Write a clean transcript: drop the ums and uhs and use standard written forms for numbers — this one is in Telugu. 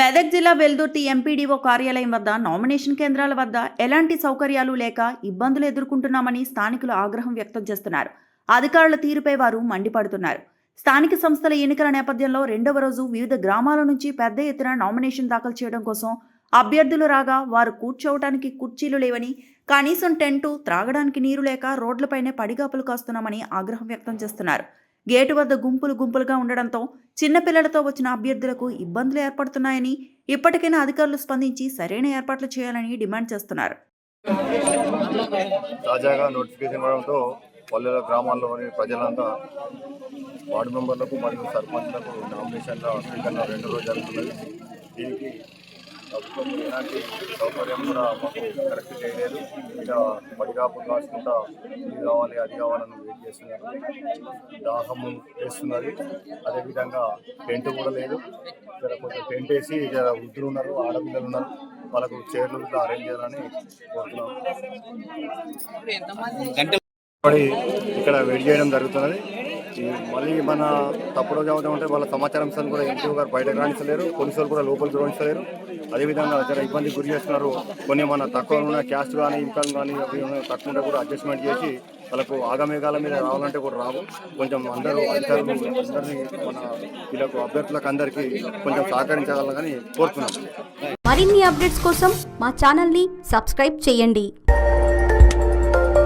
మెదక్ జిల్లా వెల్దుర్తి ఎంపీడీఓ కార్యాలయం వద్ద నామినేషన్ కేంద్రాల వద్ద ఎలాంటి సౌకర్యాలు లేక ఇబ్బందులు ఎదుర్కొంటున్నామని స్థానికులు ఆగ్రహం వ్యక్తం చేస్తున్నారు. అధికారుల తీరుపై వారు మండిపడుతున్నారు. స్థానిక సంస్థల ఎన్నికల నేపథ్యంలో రెండవ రోజు వివిధ గ్రామాల నుంచి పెద్ద ఎత్తున నామినేషన్ దాఖలు చేయడం కోసం అభ్యర్థులు రాగా వారు కూర్చోవడానికి కుర్చీలు లేవని, కనీసం టెంటు, త్రాగడానికి నీరు లేక రోడ్లపైనే పడిగాపులు కాస్తున్నామని ఆగ్రహం వ్యక్తం చేస్తున్నారు. గేటు వద్ద గుంపులుగా ఉండడంతో చిన్నపిల్లలతో వచ్చిన అభ్యర్థులకు ఇబ్బందులు ఏర్పడుతున్నాయని, ఇప్పటికైనా అధికారులు స్పందించి సరైన ఏర్పాట్లు చేయాలని డిమాండ్ చేస్తున్నారు. తాజాగా నోటిఫికేషన్ ఇవ్వడంతో పల్లెల గ్రామాల్లోని ప్రజలంతా వార్డు మెంబర్లకు మరియు సర్పంచ్లకు నామినేషన్ల స్వీకరణ 2 రోజులు జరుగుతున్నది. దీనికి ప్రభుత్వం ఎలాంటి సౌకర్యం కూడా మాకు కరెక్ట్ చేయలేదు. ఇలా పడిగాపు కాసుకుంటా ఇది కావాలి అది కావాలని వెయిట్ చేస్తున్నారు. దాహము వేస్తున్నది. అదేవిధంగా టెంట్ కూడా లేదు. ఇక్కడ కొంచెం టెంట్ వేసి ఇక్కడ వృద్ధులు ఉన్నారు, ఆడపిల్లలు ఉన్నారు, వాళ్ళకు చైర్లు కూడా అరేంజ్ చేయాలని కోరుతున్నాం. ఇక్కడ వెయిట్ చేయడం జరుగుతున్నది. మళ్ళీ మన తప్పుడు చదువుతూ ఉంటే వాళ్ళ సమాచారం కూడా ఎంపీ గారు బయటకు రాణించలేరు, పోలీసులు కూడా లోపలికి రాణించలేరు. అదేవిధంగా జర ఇబ్బందికి గురి చేస్తున్నారు. కొన్ని మన తక్కువ ఉన్న క్యాస్ట్ కానీ ఇన్కమ్ కానీ అవి తక్కువ ఉంటే కూడా అడ్జస్ట్మెంట్ చేసి వాళ్ళకు ఆగమేఘాల మీద రావాలంటే కూడా రావు. కొంచెం అందరూ అధికారులు అందరినీ మన వీళ్ళకు అభ్యర్థులకు అందరికీ కొంచెం సహకరించగలని కోరుతున్నాం. మరిన్ని అప్డేట్స్ కోసం మా ఛానల్ని సబ్స్క్రైబ్ చేయండి.